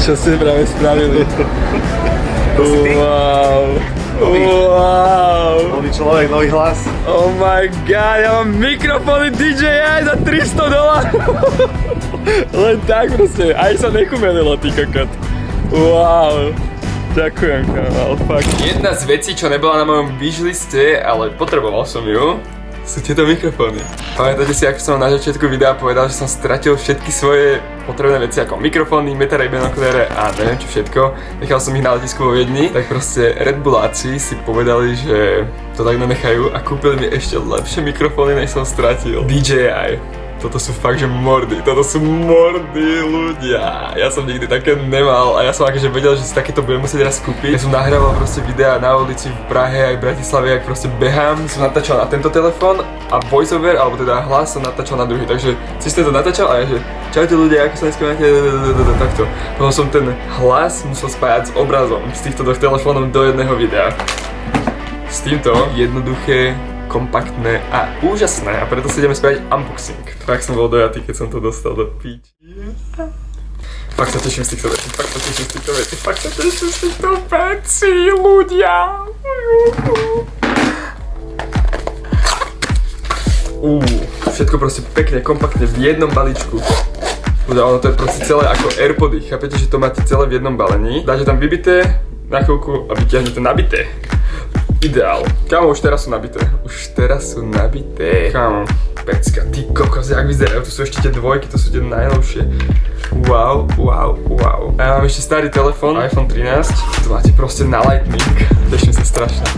Čo ste práve spravili? Wow. Wow. Nový človek, nový hlas. Oh my god, ja mám mikrofóny DJI za $300. Len tak proste, aj sa nechumelilo, ty kokot. Wow. Ďakujem, kamal, fakt. Jedna z vecí, čo nebola na mojom wishliste, ale potreboval som ju, sú tieto mikrofóny. Pamätáte si, ako som na začiatku videa povedal, že som stratil všetky svoje potrebné veci ako mikrofóny, metarej, binokliere a neviem čo všetko. Nechal som ich na letisku vo Viedni, tak proste Red Bulláci si povedali, že to tak nenechajú a kúpili mi ešte lepšie mikrofóny, než som stratil. DJI. Toto sú fakt, že mordy, ľudia. Ja som nikdy také nemal a ja som akože vedel, že si takéto budem musieť raz kúpiť. Ja som nahrával proste videa na ulici v Prahe aj v Bratislave, jak proste behám. Som natáčal na tento telefón a voiceover, alebo teda hlas som natáčal na druhý, takže si to natáčal a ja že čaute ľudia, ako sa dneska máte, takto. Potom som ten hlas musel spájať s obrazom z týchto dvoch telefónov do jedného videa. S týmto jednoduché, kompaktné a úžasné a preto si ideme spraviť unboxing. Fakt som bol dojatý, keď som to dostal do píči. Fakt sa teším z týchto vecí, ľudia. Všetko proste pekne, kompaktne v jednom balíčku. Ľudia, ono to je proste celé ako Airpody. Chápete, že to máte celé v jednom balení. Dáte tam vybité na chvíľku a vyťahnete nabité. Ideál. Kámo, už teraz sú nabité. Kámo, pecka, ty kokos, jak vyzerajú, tu sú ešte tie dvojky, to sú tie najnovšie. Wow. A ja mám ešte starý telefón, iPhone 13. To máte proste na lightning. Teším sa strašne.